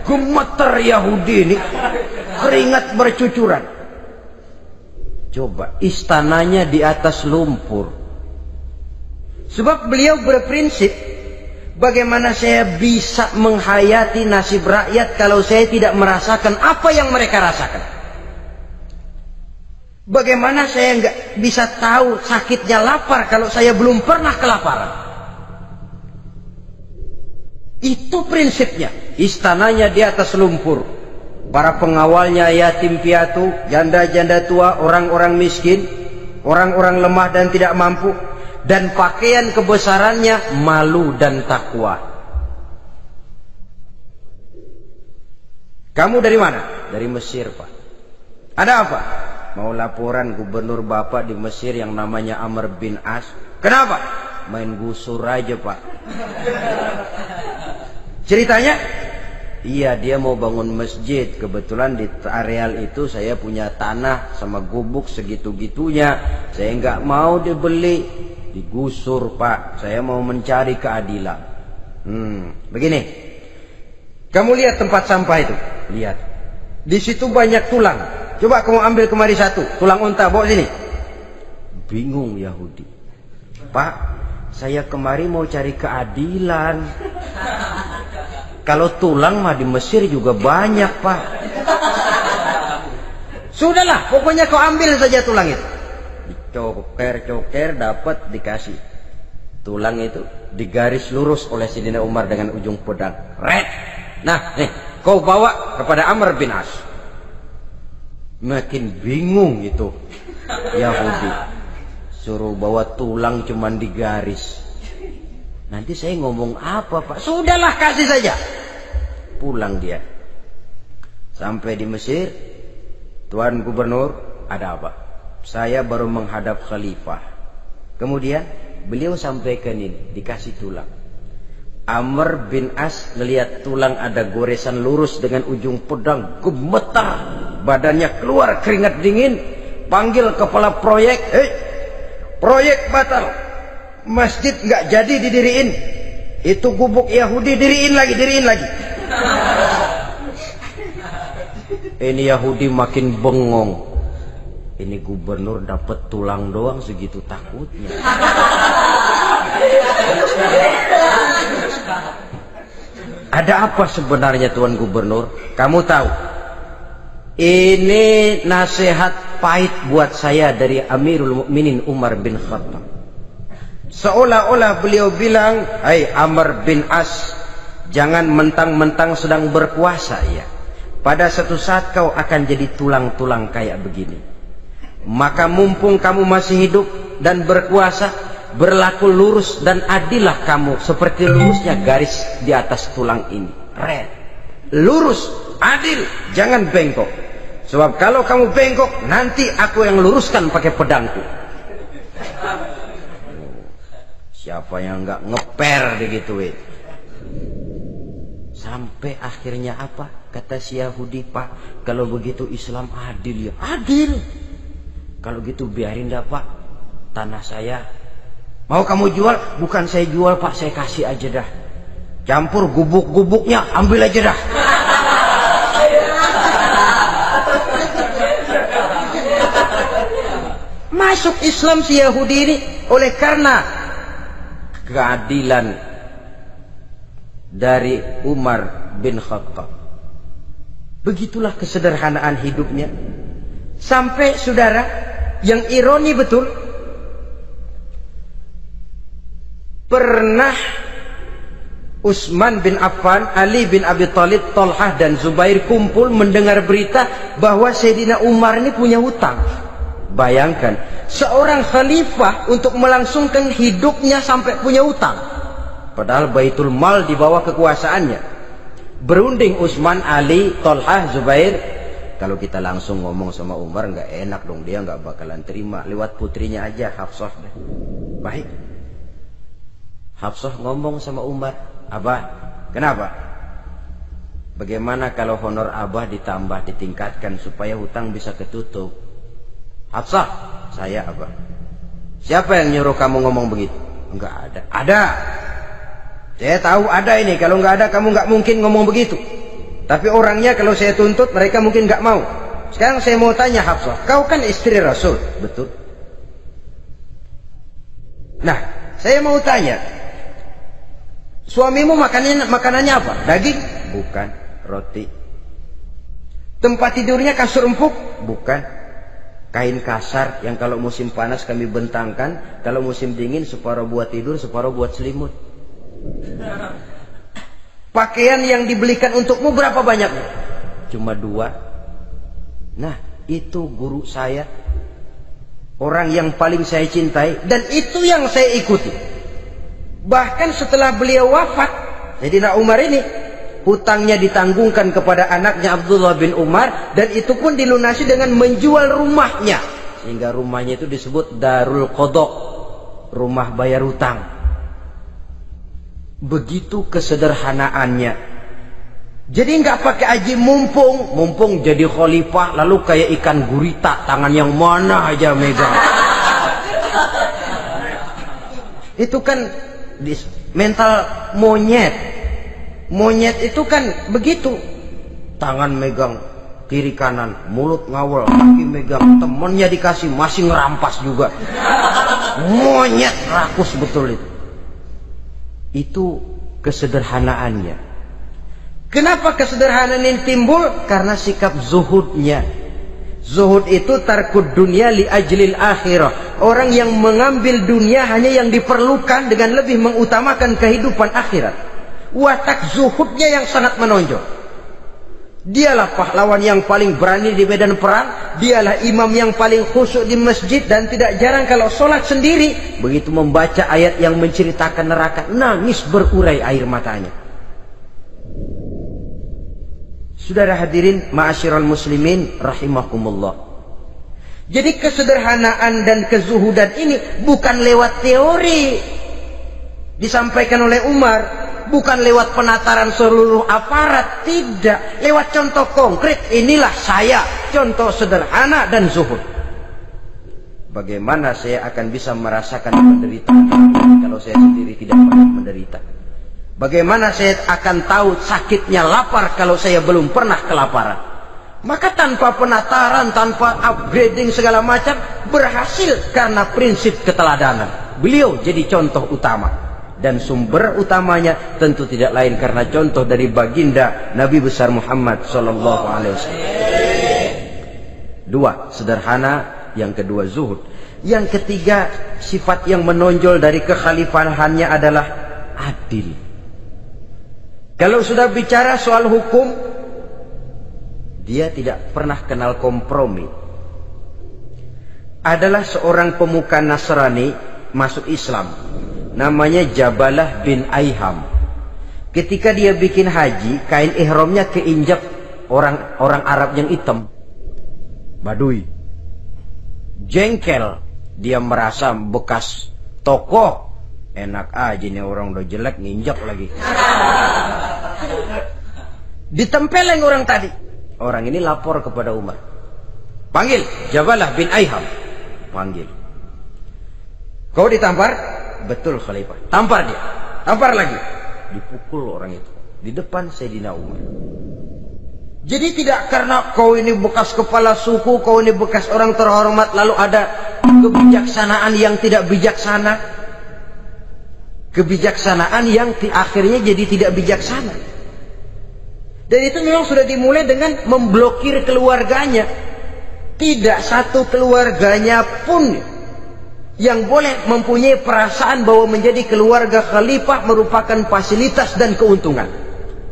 Gemeter Yahudi ini, keringat bercucuran. Coba, istananya di atas lumpur. Sebab beliau berprinsip, bagaimana saya bisa menghayati nasib rakyat kalau saya tidak merasakan apa yang mereka rasakan? Bagaimana saya nggak bisa tahu sakitnya lapar kalau saya belum pernah kelaparan? Itu prinsipnya. Istananya di atas lumpur. Para pengawalnya yatim piatu, janda-janda tua, orang-orang miskin, orang-orang lemah dan tidak mampu. Dan pakaian kebesarannya malu dan takwa. Kamu dari mana? Dari Mesir Pak. Ada apa? Mau laporan gubernur Bapak di Mesir yang namanya Amr bin As. Kenapa? Main gusur aja Pak. Ceritanya, iya dia mau bangun masjid. Kebetulan di areal itu saya punya tanah sama gubuk segitu-gitunya. Saya nggak mau dibeli, digusur Pak. Saya mau mencari keadilan. Begini, kamu lihat tempat sampah itu. Lihat, di situ banyak tulang. Coba kamu ambil kemari satu, tulang unta, bawa sini. Bingung Yahudi. Pak, saya kemari mau cari keadilan. Kalau tulang mah di Mesir juga banyak Pak. Sudahlah, pokoknya kau ambil saja tulang itu. Dicoker-coker dapat dikasih. Tulang itu digaris lurus oleh Sayyidina Umar dengan ujung pedang. Red. Nah, nih, kau bawa kepada Amr bin As. Makin bingung itu Yahudi. Suruh bawa tulang cuman digaris. Nanti saya ngomong apa Pak? Sudahlah, kasih saja. Pulang dia. Sampai di Mesir. Tuan Gubernur, ada apa? Saya baru menghadap khalifah. Kemudian beliau sampaikan ini, dikasih tulang. Amr bin As melihat tulang ada goresan lurus dengan ujung pedang, gemetar. Badannya keluar keringat dingin. Panggil kepala proyek. Proyek batal. Masjid nggak jadi didiriin. Itu gubuk Yahudi diriin lagi. Ini Yahudi makin bengong. Ini gubernur dapat tulang doang segitu takutnya. Ada apa sebenarnya Tuan Gubernur? Kamu tahu? Ini nasihat pahit buat saya dari Amirul Mukminin Umar bin Khattab. Seolah-olah beliau bilang, "Hai Amr bin As, jangan mentang-mentang sedang berkuasa ya. Pada suatu saat kau akan jadi tulang-tulang kayak begini. Maka mumpung kamu masih hidup dan berkuasa, berlaku lurus dan adillah kamu seperti lurusnya garis di atas tulang ini. Red. Lurus, adil, jangan bengkok. Sebab kalau kamu bengkok, nanti aku yang luruskan pakai pedangku. Siapa yang nggak ngeper digituin? Sampai akhirnya apa? Kata si Yahudi, Pak, kalau begitu Islam adil ya. Adil. Kalau gitu biarin dah, Pak. Tanah saya mau kamu jual? Bukan saya jual, Pak, saya kasih aja dah. Campur gubuk-gubuknya, ambil aja dah. Masuk Islam si Yahudi ini oleh karena keadilan dari Umar bin Khattab. Begitulah kesederhanaan hidupnya. Sampai saudara, yang ironi betul, pernah Utsman bin Affan, Ali bin Abi Thalib, Thalhah dan Zubair kumpul mendengar berita bahwa Sayyidina Umar ini punya hutang. Bayangkan, seorang khalifah untuk melangsungkan hidupnya sampai punya hutang. Padahal Baitul Mal di bawah kekuasaannya. Berunding Utsman, Ali, Thalhah, Zubair. Kalau kita langsung ngomong sama Umar nggak enak dong, dia nggak bakalan terima. Lewat putrinya aja, Hafsah. Baik. Hafsah ngomong sama Umar, Abah, kenapa? Bagaimana kalau honor Abah ditambah, ditingkatkan supaya hutang bisa ketutup? Hafsah, saya Abah. Siapa yang nyuruh kamu ngomong begitu? Enggak ada. Ada. Saya tahu ada ini. Kalau enggak ada, kamu enggak mungkin ngomong begitu. Tapi orangnya kalau saya tuntut, mereka mungkin enggak mau. Sekarang saya mau tanya Hafsah, kau kan istri Rasul, betul? Nah, saya mau tanya, suamimu makanannya apa? Daging? Bukan. Roti. Tempat tidurnya kasur empuk? Bukan. Kain kasar yang kalau musim panas kami bentangkan, kalau musim dingin separuh buat tidur, separuh buat selimut. Pakaian yang dibelikan untukmu berapa banyaknya? Cuma 2. Nah, itu guru saya, orang yang paling saya cintai, dan itu yang saya ikuti. Bahkan setelah beliau wafat, Sayyidina Umar ini hutangnya ditanggungkan kepada anaknya Abdullah bin Umar, dan itu pun dilunasi dengan menjual rumahnya, sehingga rumahnya itu disebut Darul Qadha, rumah bayar hutang. Begitu kesederhanaannya. Jadi nggak pakai aji mumpung jadi khalifah lalu kayak ikan gurita, tangan yang mana aja megang. Itu kan mental monyet. Monyet itu kan begitu, tangan megang kiri kanan, mulut ngawal, kaki megang, temennya dikasih masih ngerampas juga. Monyet rakus betul itu. Itu kesederhanaannya. Kenapa kesederhanaan ini timbul? Karena sikap zuhudnya. Zuhud itu tarkud dunia li ajlil akhirah. Orang yang mengambil dunia hanya yang diperlukan dengan lebih mengutamakan kehidupan akhirat. Watak zuhudnya yang sangat menonjol. Dialah pahlawan yang paling berani di medan perang. Dialah imam yang paling khusyuk di masjid. Dan tidak jarang kalau sholat sendiri, begitu membaca ayat yang menceritakan neraka, nangis berurai air matanya. Saudara hadirin ma'asyiral muslimin rahimakumullah. Jadi kesederhanaan dan kezuhudan ini bukan lewat teori disampaikan oleh Umar, bukan lewat penataran seluruh aparat, tidak, lewat contoh konkret. Inilah saya, contoh sederhana dan zuhud. Bagaimana saya akan bisa merasakan penderitaan kalau saya sendiri tidak pernah menderita? Bagaimana saya akan tahu sakitnya lapar kalau saya belum pernah kelaparan? Maka tanpa penataran, tanpa upgrading segala macam, berhasil karena prinsip keteladanan. Beliau jadi contoh utama. Dan sumber utamanya tentu tidak lain karena contoh dari baginda Nabi besar Muhammad sallallahu alaihi wasallam. 2, sederhana. Yang kedua, zuhud. Yang ketiga, sifat yang menonjol dari kekhalifahannya adalah adil. Kalau sudah bicara soal hukum, dia tidak pernah kenal kompromi. Adalah seorang pemuka Nasrani masuk Islam. Namanya Jabalah bin Aiham. Ketika dia bikin haji, kain ihramnya keinjak orang Arab yang hitam, Baduy. Jengkel, dia merasa bekas tokoh, enak aja nih orang udah jelek nginjak lagi. Ditempeleng orang tadi. Orang ini lapor kepada Umar. Panggil Jabalah bin Aiham. Panggil. Kau ditampar? Betul Khalifah. Tampar dia. Tampar lagi. Dipukul orang itu di depan Sayyidina Umar. Jadi tidak karena kau ini bekas kepala suku, kau ini bekas orang terhormat, lalu ada kebijaksanaan yang tidak bijaksana. Kebijaksanaan yang akhirnya jadi tidak bijaksana. Dan itu memang sudah dimulai dengan memblokir keluarganya. Tidak satu keluarganya pun yang boleh mempunyai perasaan bahwa menjadi keluarga khalifah merupakan fasilitas dan keuntungan.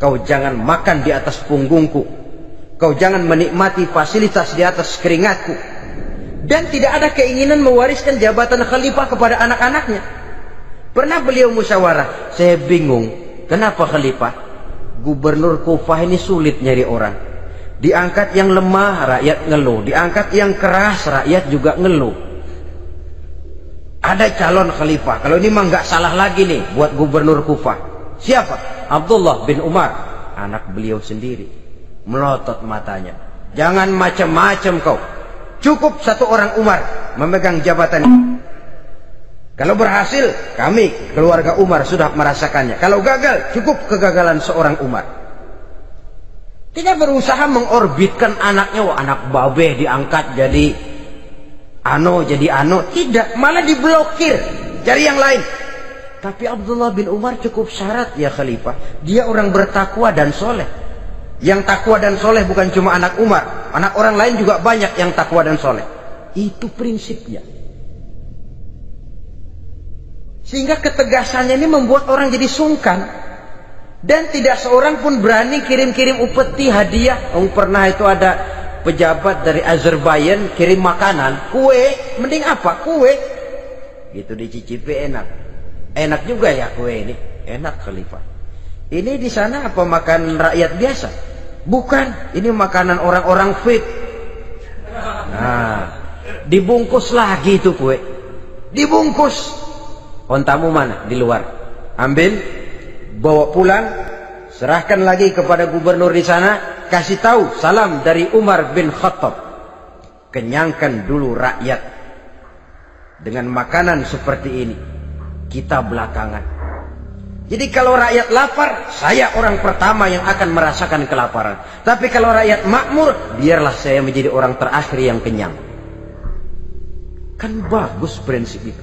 Kau jangan makan di atas punggungku. Kau jangan menikmati fasilitas di atas keringatku. Dan tidak ada keinginan mewariskan jabatan khalifah kepada anak-anaknya. Pernah beliau musyawarah, saya bingung, kenapa khalifah? Gubernur Kufah ini sulit nyari orang. Diangkat yang lemah, rakyat ngeluh. Diangkat yang keras, rakyat juga ngeluh. Ada calon khalifah. Kalau ini mah nggak salah lagi nih buat gubernur Kufah. Siapa? Abdullah bin Umar, anak beliau sendiri. Melotot matanya. Jangan macam-macam kau. Cukup satu orang Umar memegang jabatan ini. Kalau berhasil, kami keluarga Umar sudah merasakannya. Kalau gagal, cukup kegagalan seorang Umar. Tidak berusaha mengorbitkan anaknya. Wah, anak babe diangkat jadi tidak, malah diblokir, cari yang lain. Tapi Abdullah bin Umar cukup syarat ya khalifah, dia orang bertakwa dan soleh. Yang takwa dan soleh bukan cuma anak Umar, anak orang lain juga banyak yang takwa dan soleh. Itu prinsipnya. Sehingga ketegasannya ini membuat orang jadi sungkan. Dan tidak seorang pun berani kirim-kirim upeti hadiah. Pernah itu ada pejabat dari Azerbaijan kirim makanan, kue, mending apa? Kue. Gitu dicicipi enak. Enak juga ya kue ini. Enak khalifah. Ini di sana apa makan rakyat biasa? Bukan, ini makanan orang-orang fit. Nah, dibungkus lagi itu kue. Dibungkus. Ontamu mana? Di luar. Ambil, bawa pulang, serahkan lagi kepada gubernur di sana. Kasih tahu salam dari Umar bin Khattab. Kenyangkan dulu rakyat dengan makanan seperti ini. Kita belakangan. Jadi kalau rakyat lapar, saya orang pertama yang akan merasakan kelaparan. Tapi kalau rakyat makmur, biarlah saya menjadi orang terakhir yang kenyang. Kan bagus prinsip itu.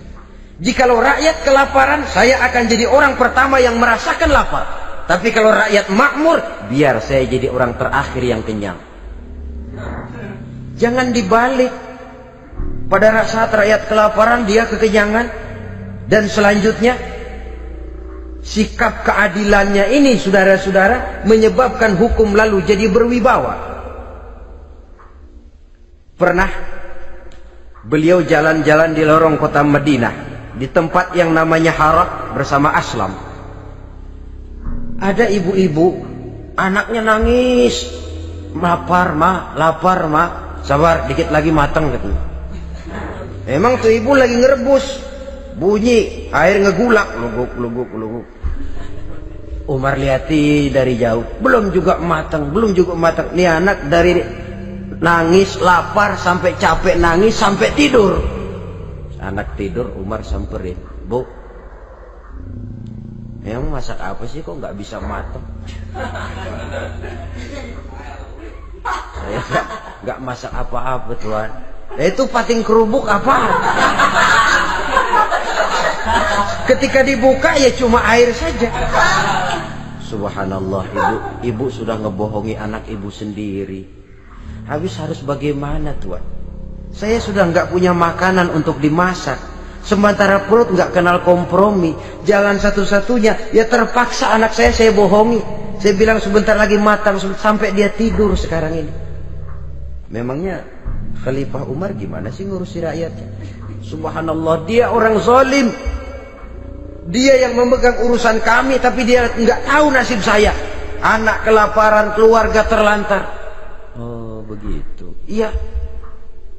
Jikalau rakyat kelaparan, saya akan jadi orang pertama yang merasakan lapar. Tapi kalau rakyat makmur, biar saya jadi orang terakhir yang kenyang. Jangan dibalik. Pada saat rakyat kelaparan, dia kekenyangan. Dan selanjutnya, sikap keadilannya ini, saudara-saudara, menyebabkan hukum lalu jadi berwibawa. Pernah beliau jalan-jalan di lorong kota Madinah, di tempat yang namanya Harah bersama Aslam. Ada ibu-ibu, anaknya nangis, lapar ma, sabar dikit lagi matang katanya. Memang tuh ibu lagi ngerebus, bunyi air ngegulak, luguk. Umar lihati dari jauh, belum juga matang. Nih anak dari nangis, lapar, sampai capek nangis, sampai tidur. Anak tidur, Umar samperin, Bu, emang masak apa sih kok nggak bisa matang? Saya nggak masak apa-apa tuan. Itu pating kerubuk apa? Ketika dibuka ya cuma air saja. Subhanallah, ibu sudah ngebohongi anak ibu sendiri. Habis harus bagaimana tuan? Saya sudah nggak punya makanan untuk dimasak. Sementara perut nggak kenal kompromi. Jalan satu-satunya ya terpaksa anak saya bohongi. Saya bilang sebentar lagi matang sampai dia tidur sekarang ini. Memangnya Khalifah Umar gimana sih ngurusi rakyatnya? Subhanallah, dia orang zalim. Dia yang memegang urusan kami, tapi dia nggak tahu nasib saya. Anak kelaparan, keluarga terlantar. Oh begitu. Iya,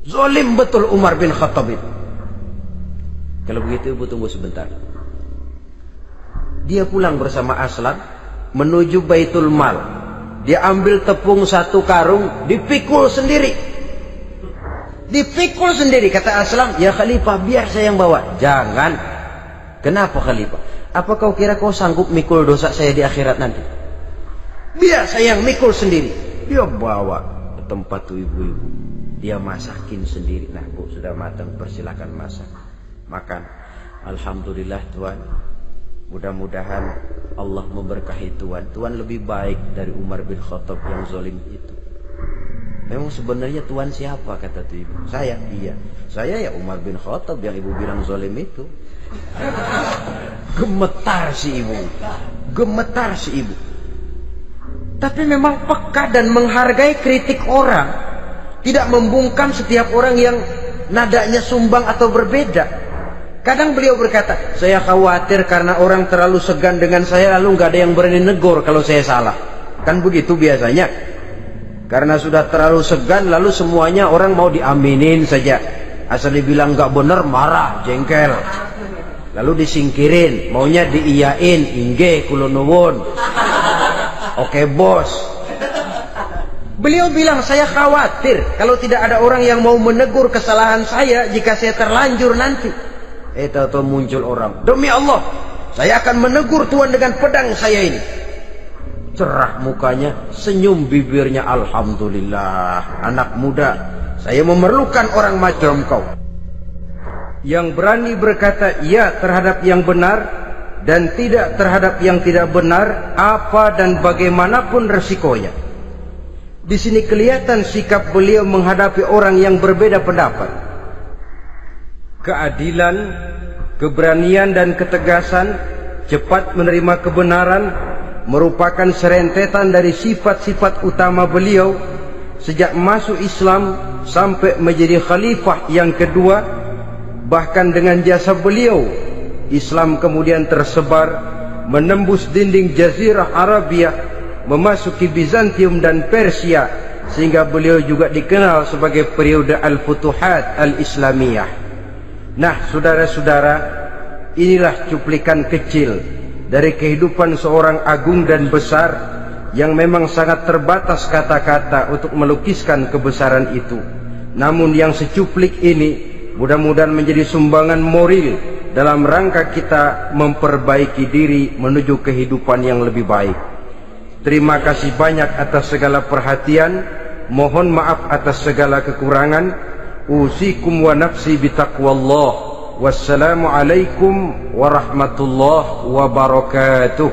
zalim betul Umar bin Khattab itu. Kalau begitu ibu tunggu sebentar. Dia pulang bersama Aslam menuju Baitul Mal. Dia ambil tepung 1 karung, dipikul sendiri. Dipikul sendiri. Kata Aslam, ya Khalifah biar saya yang bawa. Jangan. Kenapa Khalifah? Apa kau kira kau sanggup mikul dosa saya di akhirat nanti? Biar saya yang mikul sendiri. Dia bawa ke tempat tuh ibu-ibu. Dia masakin sendiri. Nah bu, sudah matang, persilakan masak. Makan. Alhamdulillah Tuhan. Mudah-mudahan Allah memberkahi Tuhan. Tuhan lebih baik dari Umar bin Khattab yang zalim itu. Memang sebenarnya Tuhan siapa, kata tuh ibu? Saya. Iya, saya ya Umar bin Khattab yang ibu bilang zalim itu. Gemetar si ibu. Gemetar si ibu. Tapi memang peka dan menghargai kritik orang. Tidak membungkam setiap orang yang nadanya sumbang atau berbeda. Kadang beliau berkata, saya khawatir karena orang terlalu segan dengan saya, lalu nggak ada yang berani negur kalau saya salah. Kan begitu biasanya. Karena sudah terlalu segan, lalu semuanya orang mau diaminin saja. Asal dibilang nggak benar, marah, jengkel. Lalu disingkirin, maunya diiyain, inggih kula nuwun. Oke bos. Beliau bilang, saya khawatir kalau tidak ada orang yang mau menegur kesalahan saya jika saya terlanjur nanti. Tahu-tahu muncul orang, demi Allah saya akan menegur Tuhan dengan pedang saya ini. Cerah mukanya, senyum bibirnya, alhamdulillah anak muda, saya memerlukan orang macam kau yang berani berkata ya terhadap yang benar dan tidak terhadap yang tidak benar, apa dan bagaimanapun resikonya. Di sini kelihatan sikap beliau menghadapi orang yang berbeda pendapat. Keadilan, keberanian dan ketegasan, cepat menerima kebenaran merupakan serentetan dari sifat-sifat utama beliau sejak masuk Islam sampai menjadi khalifah yang kedua. Bahkan dengan jasa beliau, Islam kemudian tersebar menembus dinding Jazirah Arabia, memasuki Bizantium dan Persia, sehingga beliau juga dikenal sebagai periode Al-Futuhat Al-Islamiyah. Nah saudara-saudara, inilah cuplikan kecil dari kehidupan seorang agung dan besar yang memang sangat terbatas kata-kata untuk melukiskan kebesaran itu. Namun yang secuplik ini mudah-mudahan menjadi sumbangan moral dalam rangka kita memperbaiki diri menuju kehidupan yang lebih baik. Terima kasih banyak atas segala perhatian. Mohon maaf atas segala kekurangan. Usikum wa nafsi bitaqwallah. Wassalamualaikum warahmatullahi wabarakatuh.